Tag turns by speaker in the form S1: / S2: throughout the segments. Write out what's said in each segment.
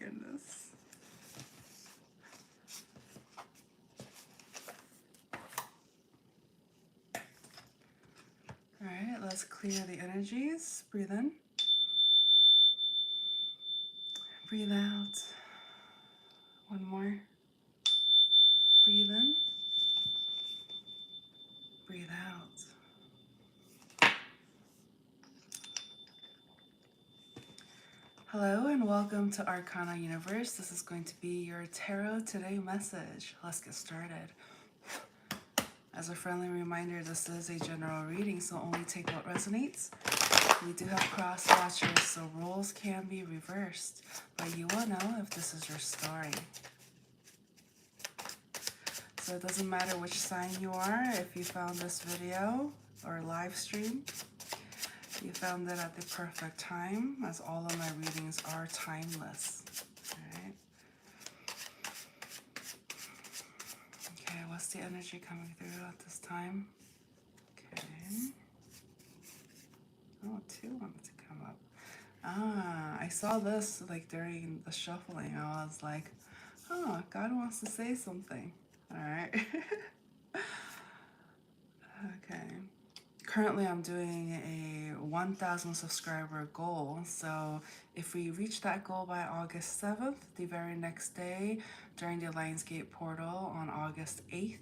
S1: goodness. All right, let's clear the energies. Breathe in. Breathe out. One more. Breathe in. Breathe out. Hello and welcome to ArcanaUniverse. This is going to be your Tarot Today message. Let's get started. As a friendly reminder, this is a general reading, so only take what resonates. We do have cross watchers, so roles can be reversed, but you will know if this is your story. So it doesn't matter which sign you are. If you found this video or live stream, you found it at the perfect time, as all of my readings are timeless. All right. Okay, what's the energy coming through at this time? Okay. Oh, two wanted to come up. Ah, I saw this like during the shuffling. I was like, oh, God wants to say something. All right. Okay. Currently, I'm doing a 1,000 subscriber goal. So if we reach that goal by August 7th, the very next day during the Lionsgate portal on August 8th,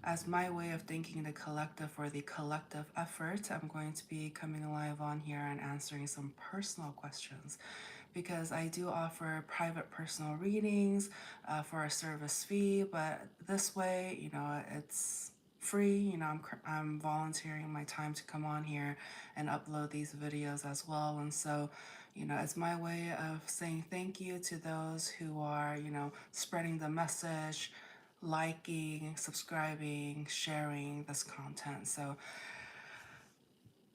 S1: as my way of thanking the collective for the collective effort, I'm going to be coming live on here and answering some personal questions, because I do offer private personal readings for a service fee, but this way, you know, it's free. You know, I'm volunteering my time to come on here and upload these videos as well. And so, you know, it's my way of saying thank you to those who are, you know, spreading the message, liking, subscribing, sharing this content. So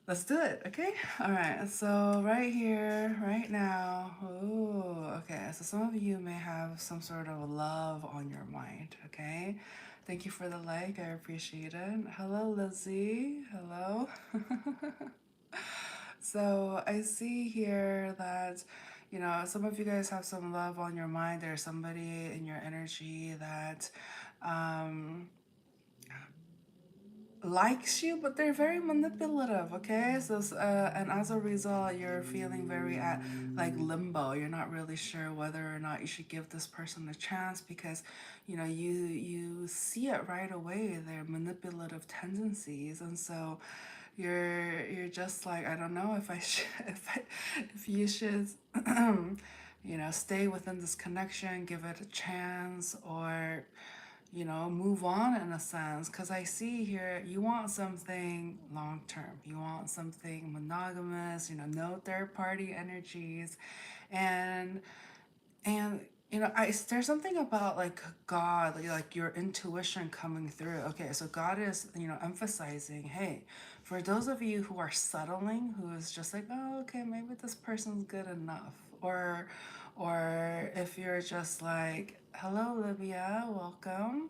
S1: let's do it, okay? All right, so right here, right now, ooh, okay, so some of you may have some sort of love on your mind, okay? Thank you for the like, I appreciate it. Hello, Lizzie, hello. So I see here that, you know, some of you guys have some love on your mind. There's somebody in your energy that likes you, but they're very manipulative, okay? So and as a result, you're feeling very at like limbo. You're not really sure whether or not you should give this person a chance, because you know you see it right away, their manipulative tendencies. And so you're just like, I don't know if I should if you should you know, stay within this connection, give it a chance, or you know, move on in a sense. Because I see here you want something long term, you want something monogamous, you know, no third party energies. and you know, there's something about like God, like your intuition coming through. Okay, so God is, you know, emphasizing, hey, for those of you who are settling, who is just like, oh, okay, maybe this person's good enough, or if you're just like, hello, Libya, welcome.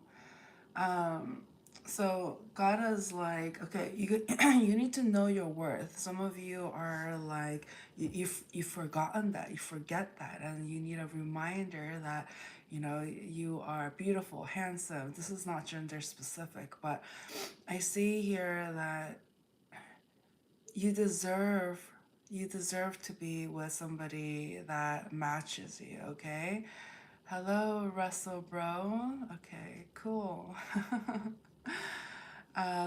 S1: So God is like, okay, you need to know your worth. Some of you are like, you've forgotten that, you forget that, and you need a reminder that, you know, you are beautiful, handsome. This is not gender specific, but I see here that you deserve to be with somebody that matches you, okay? Hello, Russell bro. Okay, cool.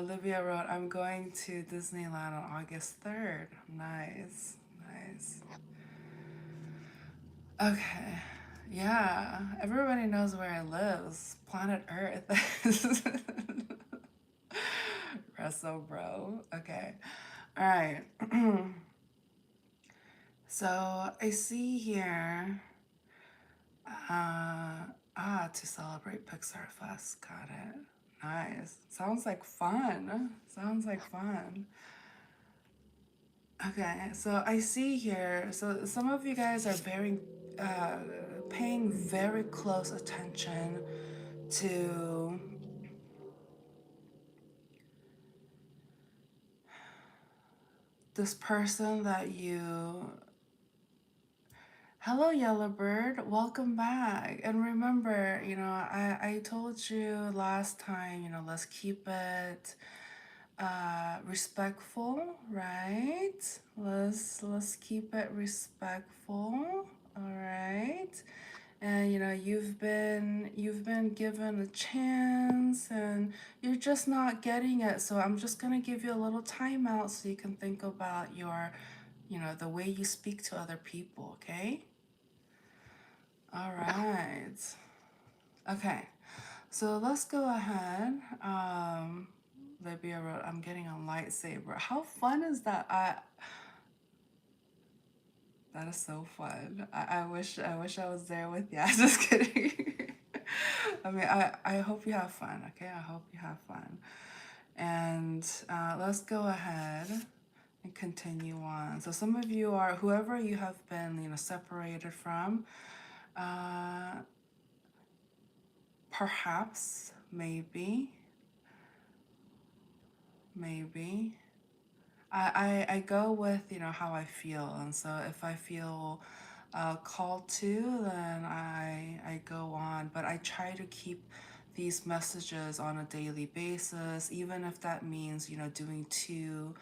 S1: Livia wrote, I'm going to Disneyland on August 3rd. Nice, nice. Okay, yeah, everybody knows where I live. It's planet Earth. Russell, bro. Okay, all right. So I see here, to celebrate Pixar Fest. Got it. Nice. Sounds like fun. Sounds like fun. Okay, so I see here, so some of you guys are paying very close attention to this person that you Hello, Yellowbird. Welcome back. And remember, I told you last time, let's keep it respectful, right? Let's keep it respectful. All right. And you've been given a chance and you're just not getting it. So I'm just gonna give you a little timeout so you can think about the way you speak to other people, okay? All right. Okay. So let's go ahead. Libya wrote, I'm getting a lightsaber. How fun is that? That is so fun. I wish I was there with you. Just kidding. I mean, I hope you have fun, okay? I hope you have fun. And let's go ahead and continue on. So some of you are, whoever you have been, separated from, uh, perhaps, maybe. I go with, how I feel. And so if I feel called to, then I go on. But I try to keep these messages on a daily basis, even if that means, doing two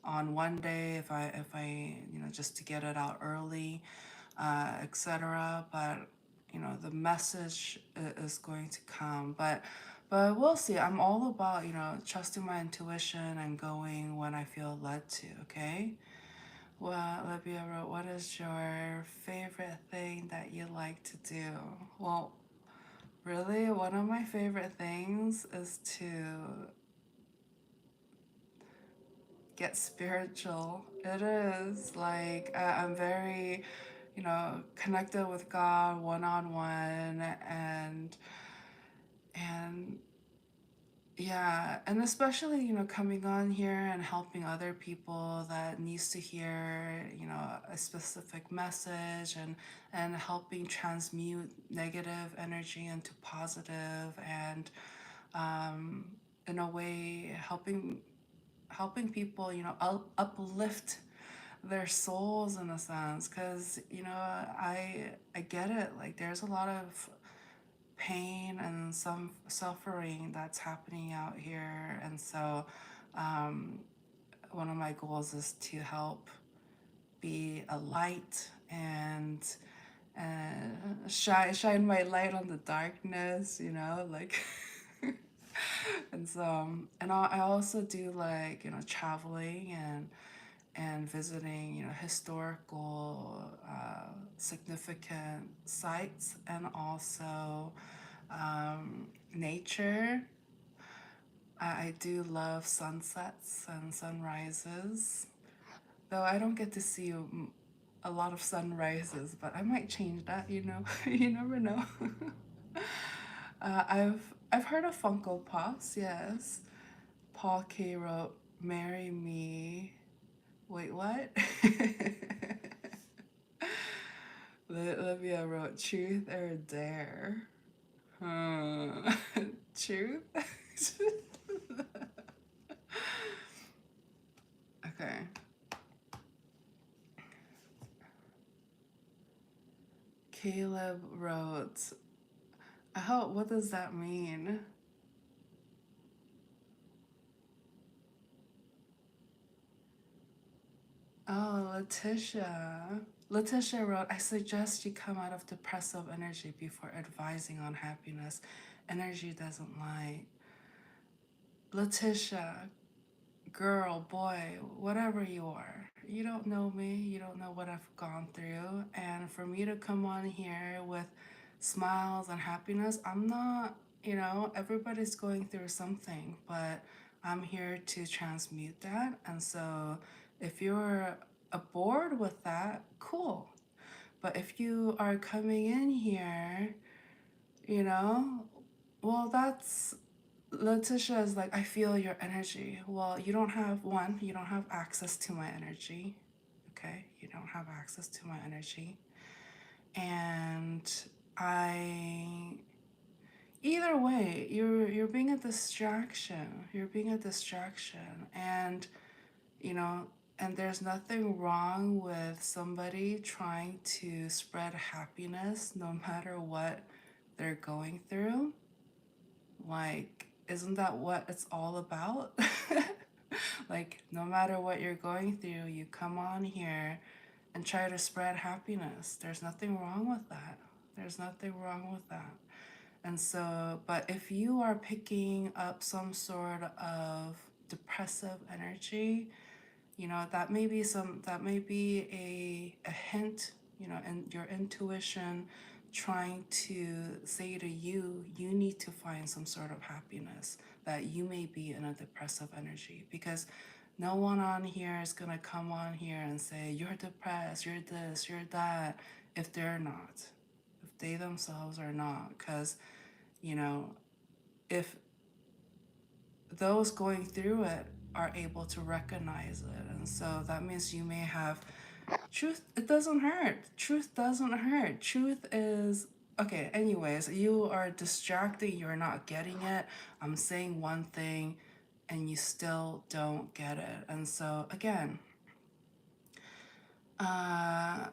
S1: on one day, if I just to get it out early, etc. But the message is going to come. But we'll see. I'm all about trusting my intuition and going when I feel led to. Okay. Well, Libya wrote, what is your favorite thing that you like to do? Well, really, one of my favorite things is to get spiritual. It is like I'm very, connected with God one on one, and yeah, and especially, coming on here and helping other people that needs to hear, a specific message and helping transmute negative energy into positive and um, in a way helping people, uplift their souls in a sense because I get it, like there's a lot of pain and some suffering that's happening out here. And so, um, one of my goals is to help be a light and shine my light on the darkness, like. And so, and I also do like traveling and visiting historical significant sites and also nature. I do love sunsets and sunrises, though I don't get to see a lot of sunrises, but I might change that, you never know. I've heard of Funko Pops, yes. Paul K wrote, "Marry me." Wait, what? Olivia wrote, "Truth or dare?" Truth? Okay. Caleb wrote, "Oh, what does that mean?" Oh, Letitia. Letitia wrote, "I suggest you come out of depressive energy before advising on happiness. Energy doesn't lie." Letitia, girl, boy, whatever you are, you don't know me, you don't know what I've gone through. And for me to come on here with smiles and happiness, I'm not, everybody's going through something, but I'm here to transmute that. And so if you're aboard with that, cool. But if you are coming in here, you know, well, that's Letitia is like, I feel your energy. Well, you don't have access to my energy. Okay? You don't have access to my energy. And I either way, you're being a distraction. You're being a distraction. And, you know, And there's nothing wrong with somebody trying to spread happiness no matter what they're going through. Like, isn't that what it's all about? Like, no matter what you're going through, you come on here and try to spread happiness. There's nothing wrong with that. There's nothing wrong with that. And so, but if you are picking up some sort of depressive energy, that may be a hint, and your intuition trying to say to you, you need to find some sort of happiness, that you may be in a depressive energy, because no one on here is going to come on here and say you're depressed, you're this, you're that, if they're not, if they themselves are not. Because you know if those going through it are able to recognize it, and so that means you may have truth. It doesn't hurt. Truth doesn't hurt. Truth is okay. Anyways, you are distracting, you're not getting it. I'm saying one thing and you still don't get it. And so uh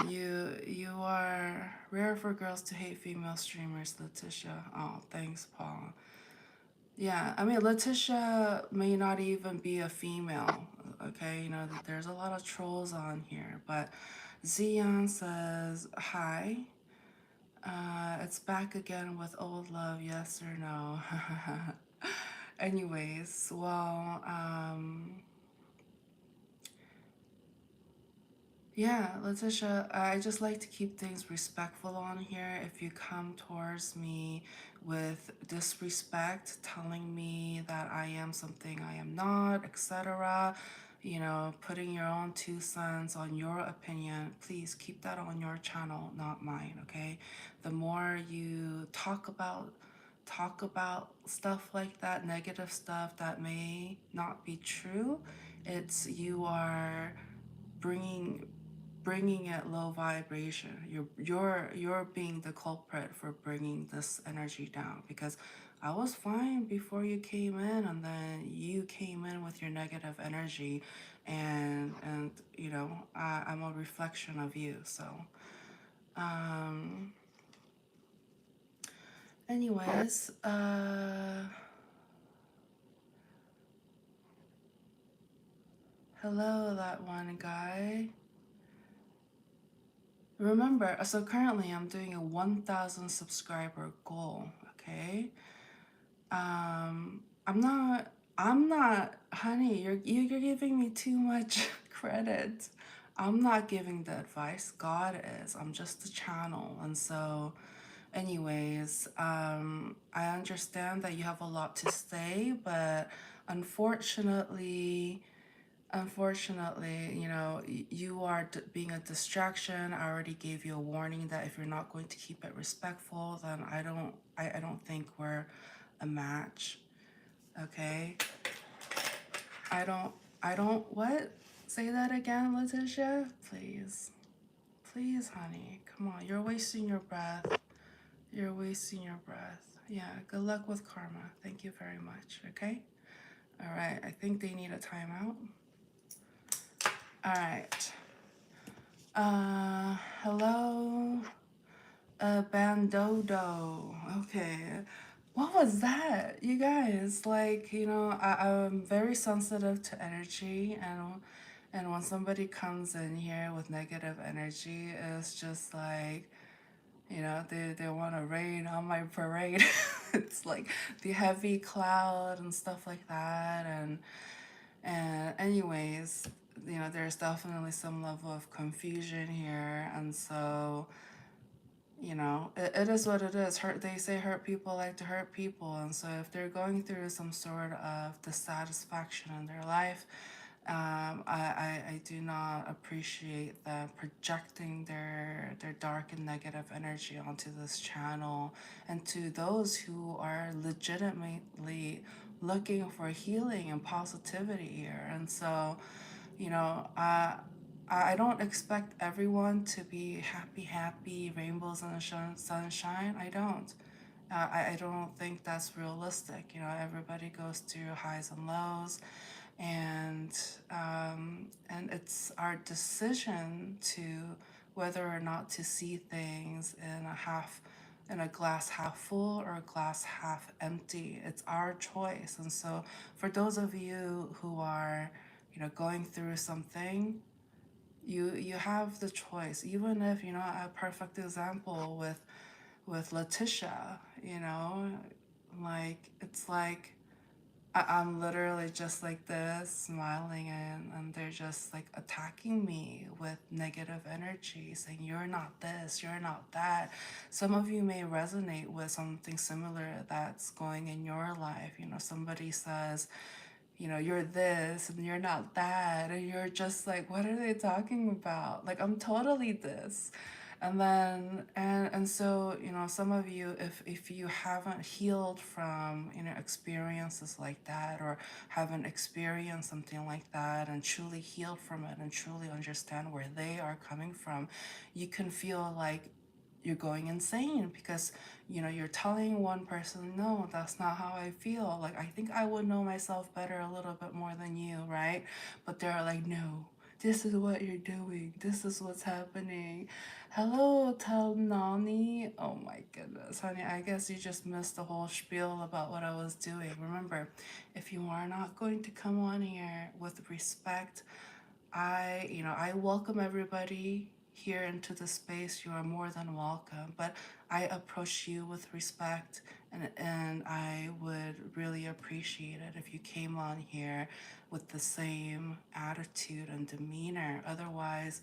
S1: you are rare for girls to hate female streamers, Letitia. Oh, thanks, Paul. Yeah, I mean, Letitia may not even be a female, okay? There's a lot of trolls on here, but Zion says, hi. It's back again with old love, yes or no? Anyways, well, yeah, Letitia, I just like to keep things respectful on here. If you come towards me with disrespect, telling me that I am something I am not, etc., putting your own 2 cents on your opinion, please keep that on your channel, not mine, okay? The more you talk about stuff like that, negative stuff that may not be true, it's you are bringing it low vibration. You're being the culprit for bringing this energy down, because I was fine before you came in, and then you came in with your negative energy, and I'm a reflection of you. So anyways, hello, that one guy. Remember, so currently I'm doing a 1,000 subscriber goal, okay? I'm not, honey, you're giving me too much credit. I'm not giving the advice. God is. I'm just a channel. And so, anyways, I understand that you have a lot to say, but unfortunately, you are being a distraction. I already gave you a warning that if you're not going to keep it respectful, then I don't think we're a match. Okay? I don't what? Say that again, Letitia? Please. Please, honey. Come on. You're wasting your breath. You're wasting your breath. Yeah, good luck with karma. Thank you very much. Okay? All right. I think they need a timeout. All right. Hello, Bandodo. Okay. What was that? You guys, like, I'm very sensitive to energy, and when somebody comes in here with negative energy, it's just like, they want to rain on my parade. It's like the heavy cloud and stuff like that, and anyways, there's definitely some level of confusion here, and so it is what it is. They say hurt people like to hurt people, and so if they're going through some sort of dissatisfaction in their life, I do not appreciate them projecting their dark and negative energy onto this channel, and to those who are legitimately looking for healing and positivity here. And so, you know, I don't expect everyone to be happy, rainbows and sunshine. I don't. I don't think that's realistic. Everybody goes through highs and lows, and and it's our decision to whether or not to see things in a glass half full or a glass half empty. It's our choice. And so for those of you who are, going through something, you have the choice. Even if, a perfect example with Letitia, like it's like I'm literally just like this, smiling, and they're just like attacking me with negative energy, saying, "You're not this, you're not that." Some of you may resonate with something similar that's going in your life. Somebody says, "You're this and you're not that." And you're just like, "What are they talking about? Like, I'm totally this." And so, some of you, if you haven't healed from, experiences like that, or haven't experienced something like that and truly healed from it and truly understand where they are coming from, you can feel like you're going insane because you're telling one person, no, that's not how I feel. Like, I think I would know myself better a little bit more than you, right? But they're like, no, this is what you're doing, this is what's happening. Hello, Nani. Oh my goodness, honey, I guess you just missed the whole spiel about what I was doing. Remember, if you are not going to come on here with respect, I welcome everybody here into the space. You are more than welcome, but I approach you with respect, and I would really appreciate it if you came on here with the same attitude and demeanor. Otherwise,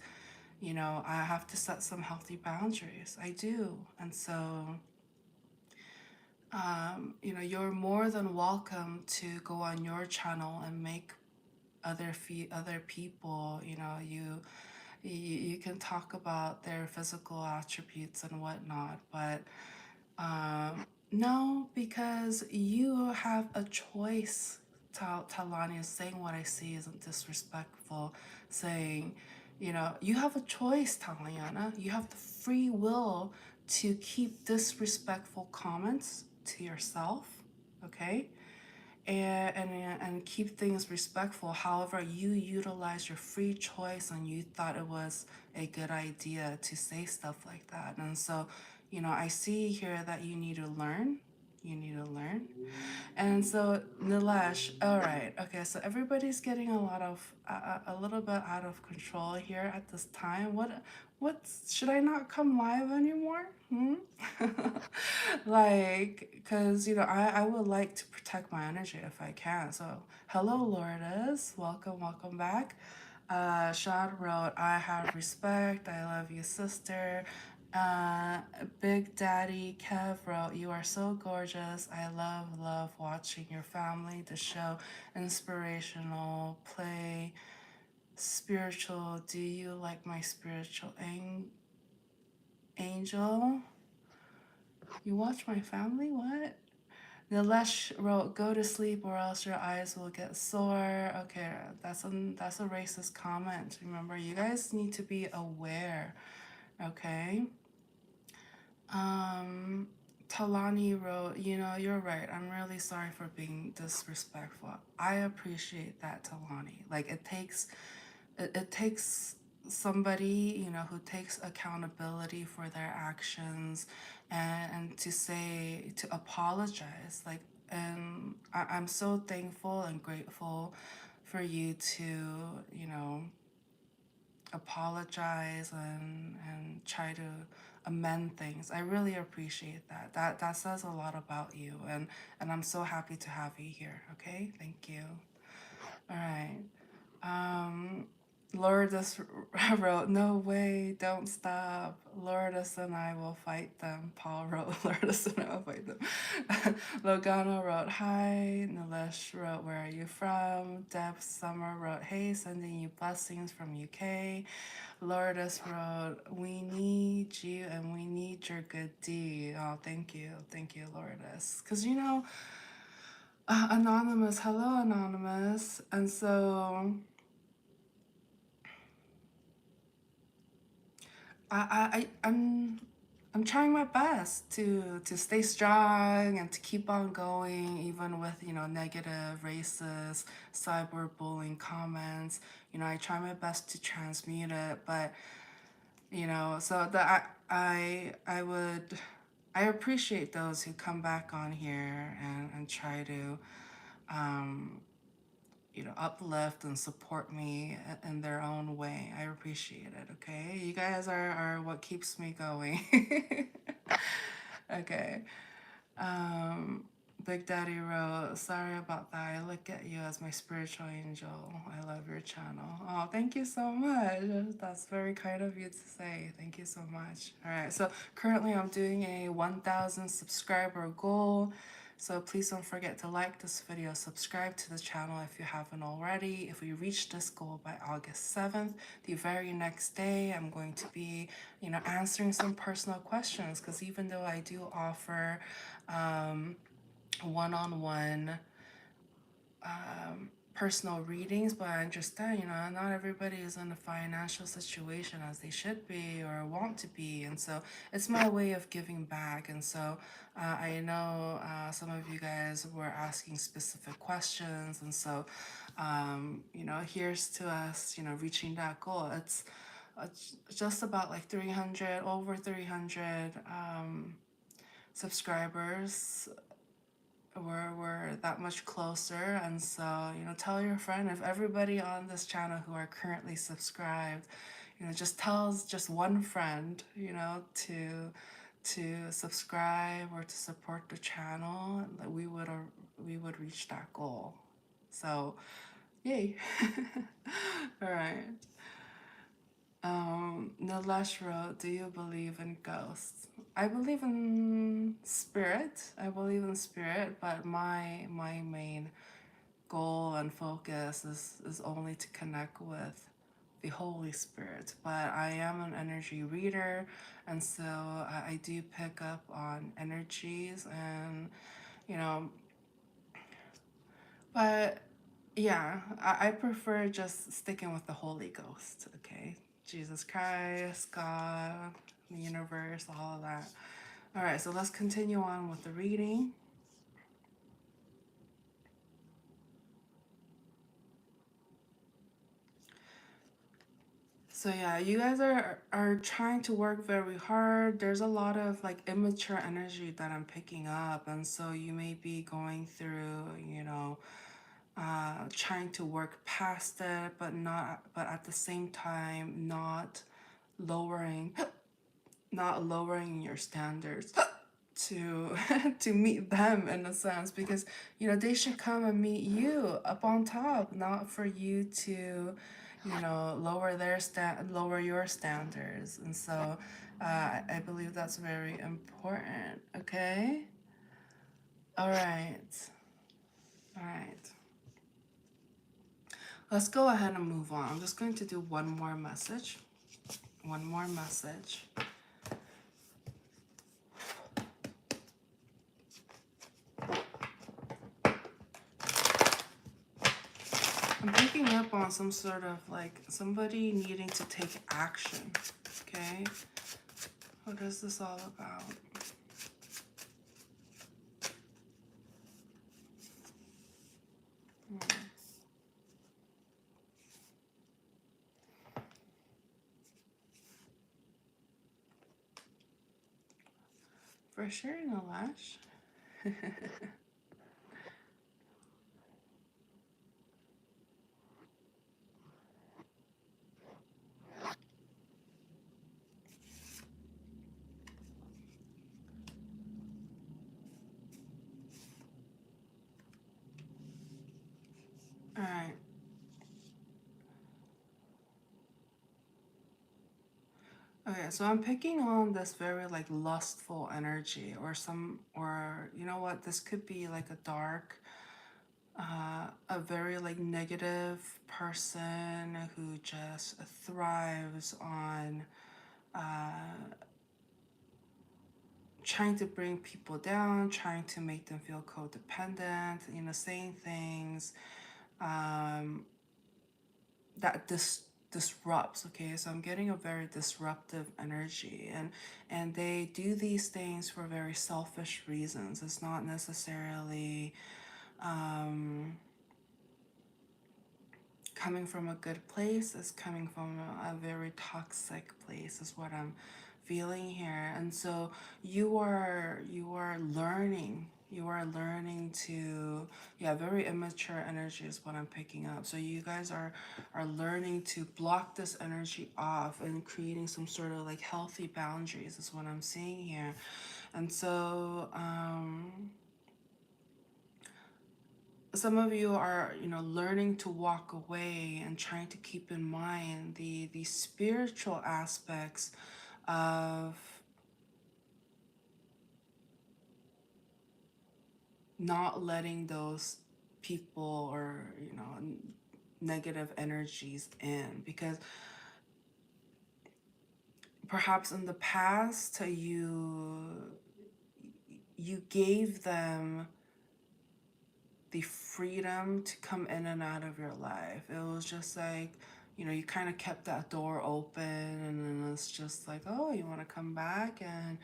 S1: I have to set some healthy boundaries. I do. And so, you're more than welcome to go on your channel and make other people, you can talk about their physical attributes and whatnot, but no, because you have a choice. Talani is saying what I see isn't disrespectful, saying, you have a choice, Taliana. You have the free will to keep disrespectful comments to yourself, okay? And keep things respectful. However, you utilize your free choice and you thought it was a good idea to say stuff like that. And so, I see here that you need to learn. You need to learn. And so, Nilesh, all right, okay, so everybody's getting a little bit out of control here at this time. What should I not come live anymore? Like, because I would like to protect my energy if I can. So, hello, Lourdes, welcome back. Shad wrote, "I have respect. I love you, sister." Uh, Big Daddy Kev wrote, "You are so gorgeous. I love watching your family. The show, inspirational, play, spiritual. Do you like my spiritual angel? You watch my family? What?" Nilesh wrote, "Go to sleep or else your eyes will get sore." Okay, that's a racist comment. Remember, you guys need to be aware. Okay. Talani wrote, "You're right. I'm really sorry for being disrespectful." I appreciate that, Talani. Like, it takes somebody, who takes accountability for their actions, and to apologize. Like, and I'm so thankful and grateful for you to, you know, apologize and try to amend things. I really appreciate that. That says a lot about you, and I'm so happy to have you here. Okay, thank you. All right. Um, Lourdes wrote, "No way, don't stop. Lourdes and I will fight them." Paul wrote, "Lourdes and I will fight them." Logano wrote, "Hi." Nilesh wrote, "Where are you from?" Deb Summer wrote, "Hey, sending you blessings from UK." Lourdes wrote, "We need you and we need your good deed." Oh, thank you. Thank you, Lourdes. Because, Anonymous, hello, Anonymous. And so I'm I'm trying my best to stay strong and to keep on going, even with, you know, negative, racist, cyberbullying comments. You know, I try my best to transmute it, but you know, so I would I appreciate those who come back on here and try to um, you know, uplift and support me in their own way. I appreciate it, okay? You guys are what keeps me going. Okay. Um, Big Daddy wrote, sorry about that. I look at you as my spiritual angel. I love your channel. Oh, thank you so much. That's very kind of you to say. Thank you so much. All right, so currently I'm doing a 1,000 subscriber goal. So please don't forget to like this video, subscribe to the channel if you haven't already. If we reach this goal by August 7th, the very next day, I'm going to be, you know, answering some personal questions, because even though I do offer one-on-one personal readings, but I understand, you know, not everybody is in a financial situation as they should be or want to be, and so it's my way of giving back. And so I know some of you guys were asking specific questions, and so you know, here's to us, you know, reaching that goal. It's just about like 300, over 300 subscribers. We're that much closer, and so, you know, tell your friend. If everybody on this channel who are currently subscribed, you know, just tells just one friend, you know, to subscribe or to support the channel, that we would reach that goal. So yay. All right. Nilesh wrote, do you believe in ghosts? I believe in spirit. I believe in spirit, but my main goal and focus is only to connect with the Holy Spirit. But I am an energy reader, and so I do pick up on energies, and you know, but yeah, I prefer just sticking with the Holy Ghost, okay? Jesus Christ, God, the universe, all of that. All right, so let's continue on with the reading. So yeah, you guys are trying to work very hard. There's a lot of like immature energy that I'm picking up, and so you may be going through, you know, trying to work past it, but at the same time lowering not lowering your standards to to meet them, in a sense, because you know they should come and meet you up on top, not for you to, you know, lower your standards. And so I believe that's very important. Okay. All right. All right, let's go ahead and move on. I'm just going to do one more message. One more message. I'm picking up on some sort of like somebody needing to take action. Okay. What is this all about? For sure, no lash. All right. Okay, so I'm picking on this very like lustful energy, or you know what, this could be like a dark, a very like negative person who just thrives on trying to bring people down, trying to make them feel codependent, you know, saying things um, that disrupts. Okay, so I'm getting a very disruptive energy, and they do these things for very selfish reasons. It's not necessarily coming from a good place. It's coming from a very toxic place is what I'm feeling here. And so you are learning, you are learning to, yeah, very immature energy is what I'm picking up. So you guys are learning to block this energy off and creating some sort of like healthy boundaries is what I'm seeing here. And so some of you are, learning to walk away and trying to keep in mind the spiritual aspects of not letting those people or, negative energies in, because perhaps in the past you gave them the freedom to come in and out of your life. It was just like, you kind of kept that door open, and then it's just like, oh, you want to come back and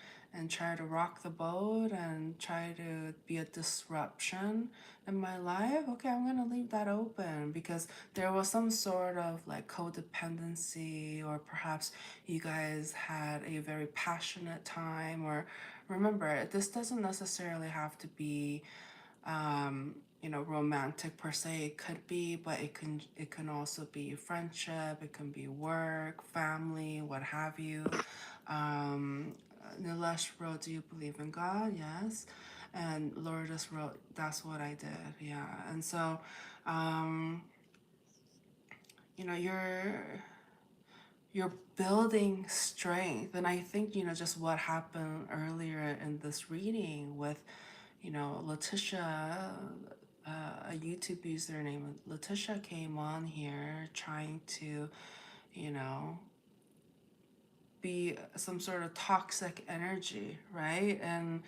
S1: try to rock the boat and try to be a disruption in my life. Okay, I'm gonna leave that open because there was some sort of like codependency, or perhaps you guys had a very passionate time. Or remember, this doesn't necessarily have to be romantic per se. It could be, but it can also be friendship, it can be work, family, what have you. um Nilesh wrote, do you believe in God? Yes. And Lourdes wrote, that's what I did. Yeah. And so um you know you're building strength. And I think, just what happened earlier in this reading with, Letitia, a YouTube username, Letitia came on here trying to, you know, be some sort of toxic energy, right? And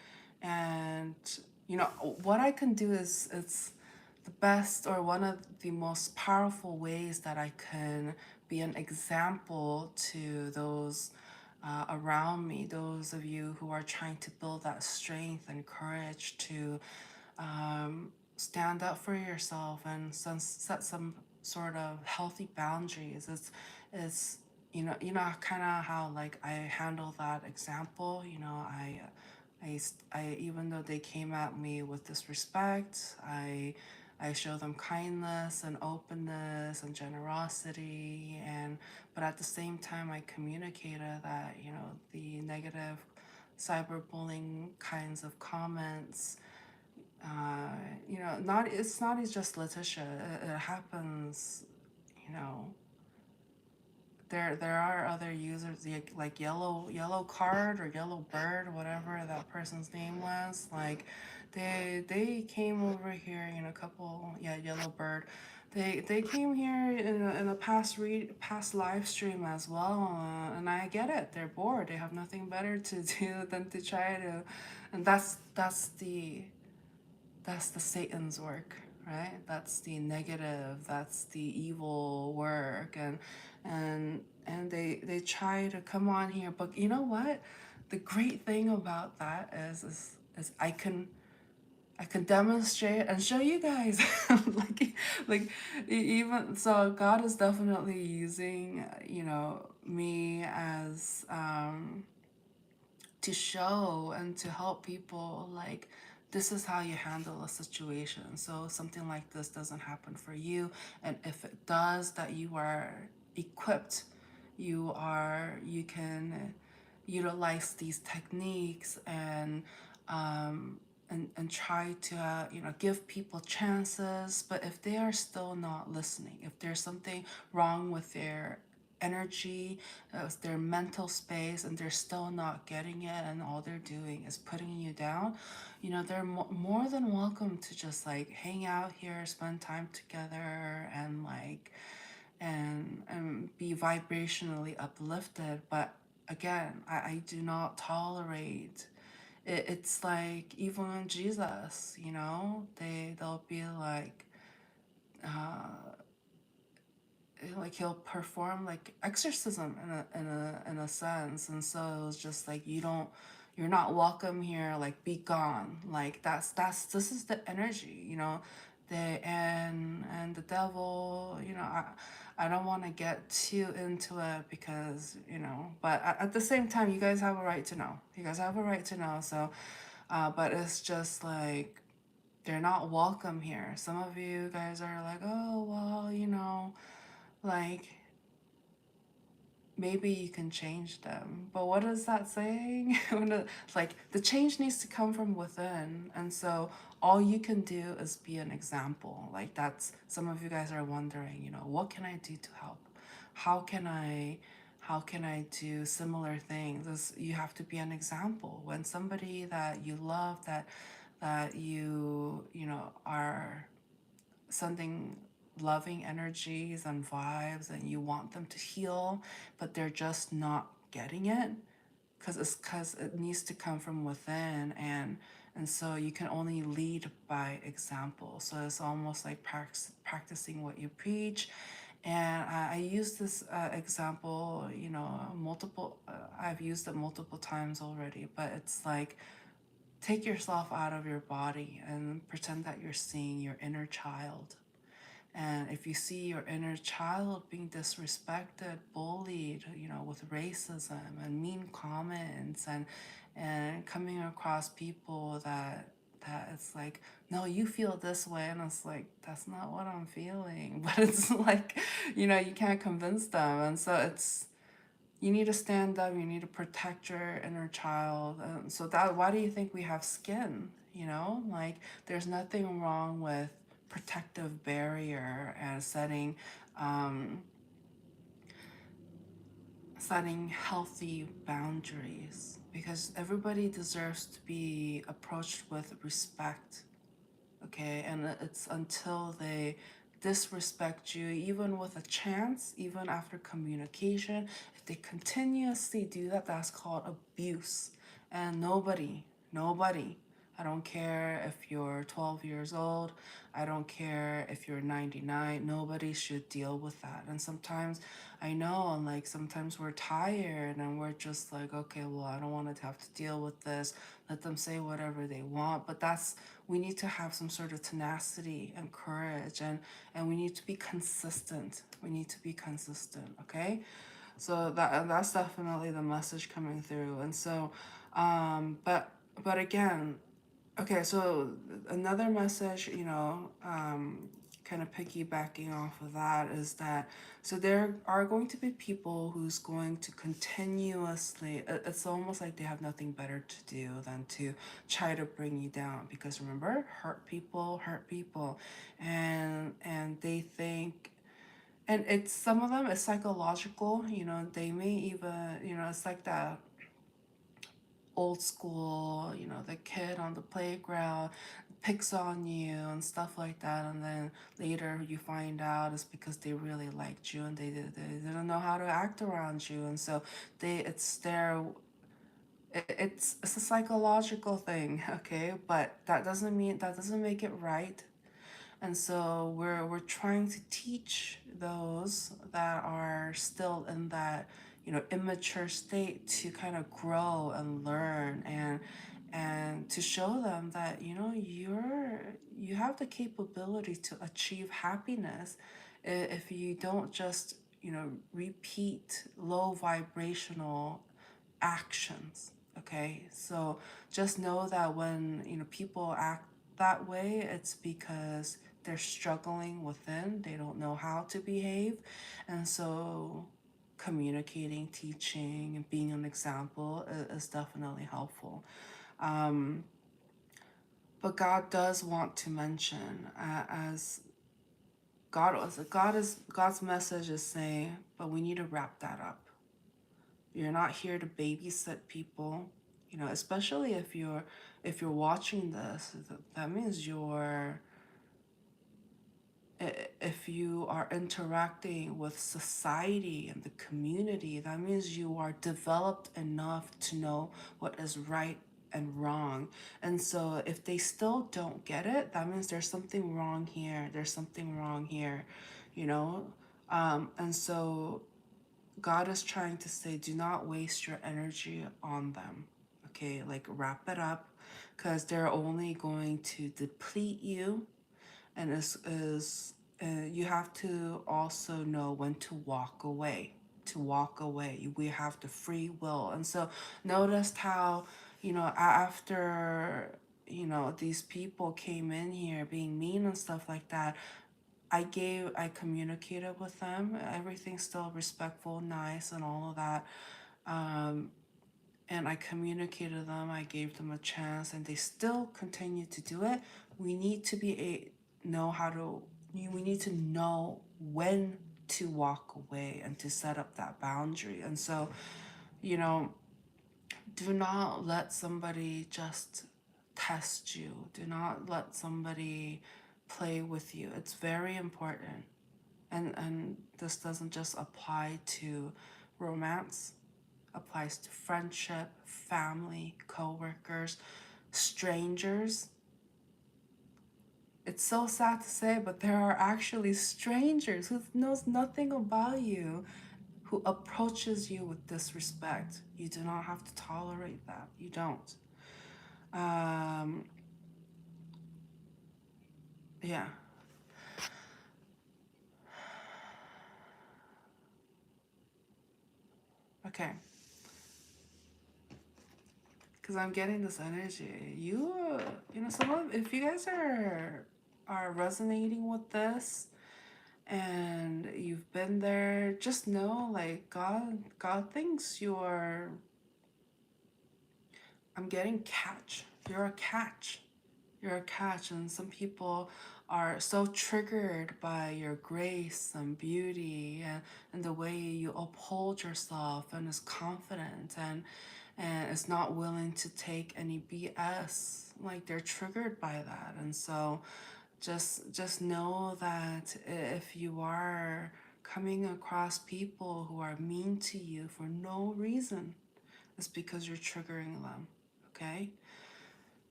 S1: what I can do is, it's the best, or one of the most powerful ways that I can be an example to those around me, those of you who are trying to build that strength and courage to stand up for yourself and set some sort of healthy boundaries. It's kind of how like I handle that example. I even though they came at me with disrespect, I show them kindness and openness and generosity, and but at the same time I communicated that, the negative cyberbullying kinds of comments, not it's not just Letitia. It happens, you know. There are other users like yellow card or yellow bird, whatever that person's name was. Like, they came over here, a couple, yeah, yellow bird. They came here in a past live stream as well, and I get it. They're bored. They have nothing better to do than to try to, and that's the Satan's work, right? That's the negative, that's the evil work. And they try to come on here, but you know what? The great thing about that is I can demonstrate and show you guys. like even so, God is definitely using, me as to show and to help people, like, this is how you handle a situation, so something like this doesn't happen for you. And if it does, that you are equipped, you can utilize these techniques and try to give people chances. But if they are still not listening, if there's something wrong with their energy, their mental space, and they're still not getting it, and all they're doing is putting you down, they're more than welcome to just like hang out here, spend time together, and like and be vibrationally uplifted. But again, I do not tolerate it. It's like even Jesus, they'll be like, like he'll perform like exorcism in a sense. And so it was just like, you're not welcome here, like be gone. Like this is the energy, and the devil, I don't want to get too into it because, but at the same time, you guys have a right to know. You guys have a right to know. So but it's just like, they're not welcome here. Some of you guys are like, oh well, like maybe you can change them. But what is that saying? Like, the change needs to come from within. And so all you can do is be an example. Like, that's, some of you guys are wondering, what can I do to help? How can I do similar things? You have to be an example. When somebody that you love, that are sending loving energies and vibes, and you want them to heal, but they're just not getting it, because it needs to come from within. And so you can only lead by example. So it's almost like practicing what you preach. And I use this example, multiple I've used it multiple times already, but it's like, take yourself out of your body and pretend that you're seeing your inner child. And if you see your inner child being disrespected, bullied, with racism and mean comments, and coming across people that it's like, no, you feel this way, and it's like, that's not what I'm feeling. But it's like, you can't convince them. And so it's, you need to stand up, you need to protect your inner child. And so that, why do you think we have skin? Like, there's nothing wrong with protective barrier and um, setting healthy boundaries, because everybody deserves to be approached with respect. Okay, and it's until they disrespect you, even with a chance, even after communication, if they continuously do that, that's called abuse. And nobody, I don't care if you're 12 years old, I don't care if you're 99, nobody should deal with that. And sometimes, I know, like, sometimes we're tired and we're just like, okay, well, I don't want to have to deal with this. Let them say whatever they want. But we need to have some sort of tenacity and courage, and we need to be consistent. Okay? So that's definitely the message coming through. And so but again, okay, so another message, kind of piggybacking off of that, is that, so there are going to be people who's going to continuously, it's almost like they have nothing better to do than to try to bring you down, because remember, hurt people, and they think, and it's, some of them is psychological, they may even, it's like that old school, the kid on the playground picks on you and stuff like that, and then later you find out it's because they really liked you, and they didn't know how to act around you, and so it's a psychological thing. Okay, but that doesn't make it right. And so we're trying to teach those that are still in that, immature state, to kind of grow and learn, and to show them that, you have the capability to achieve happiness, if you don't just, repeat low vibrational actions. Okay, so just know that when, people act that way, it's because they're struggling within, they don't know how to behave. And so communicating, teaching, and being an example is definitely helpful. But God does want to mention, as God's message is saying, but we need to wrap that up. You're not here to babysit people, especially if you're watching this. That means if you are interacting with society and the community, that means you are developed enough to know what is right and wrong. And so if they still don't get it, that means there's something wrong here. You know, And so God is trying to say, do not waste your energy on them. Okay, like wrap it up, because they're only going to deplete you, and you have to also know when to walk away. To walk away, we have the free will. And so noticed how, after these people came in here being mean and stuff like that, I communicated with them. Everything's still respectful, nice, and all of that. Um, and I communicated them. I gave them a chance, and they still continue to do it. We need to know how to. We need to know when to walk away and to set up that boundary. And so, you know, do not let somebody just test you. Do not let somebody play with you. It's very important. And this doesn't just apply to romance, applies to friendship, family, co-workers, strangers. It's so sad to say, but there are actually strangers who knows nothing about you who approaches you with disrespect. You do not have to tolerate that. You don't. Um, yeah. Okay. Because I'm getting this energy. If you guys are resonating with this, and you've been there, just know, like, God thinks I'm getting catch. You're a catch. You're a catch. And some people are so triggered by your grace and beauty, and the way you uphold yourself, and is confident, and is not willing to take any BS. Like, they're triggered by that. And so just know that if you are coming across people who are mean to you for no reason, it's because you're triggering them. Okay.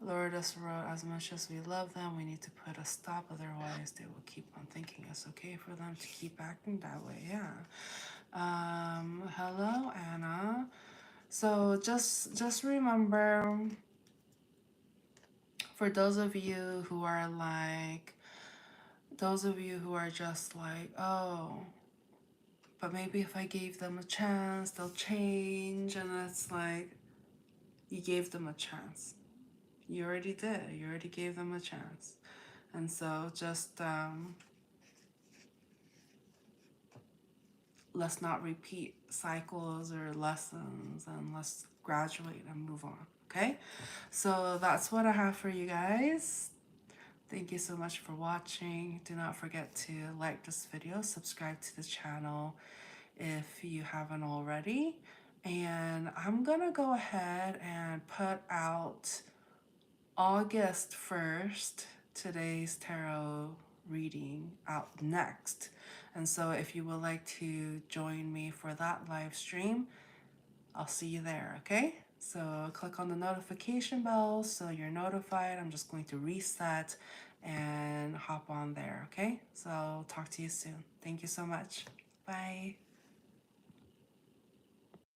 S1: Lord us wrote, as much as we love them, we need to put a stop, otherwise they will keep on thinking it's okay for them to keep acting that way. Yeah. Hello, Anna. So just remember, for those of you who are just like, oh, but maybe if I gave them a chance, they'll change. And it's like, you gave them a chance. You already did. You already gave them a chance. And so just let's not repeat cycles or lessons, and let's graduate and move on. Okay? So that's what I have for you guys. Thank you so much for watching. Do not forget to like this video, subscribe to the channel if you haven't already. And I'm gonna go ahead and put out August 1st, today's tarot reading, out next. And so if you would like to join me for that live stream, I'll see you there, okay? So click on the notification bell so you're notified. I'm just going to reset and hop on there, okay? So talk to you soon. Thank you so much. Bye.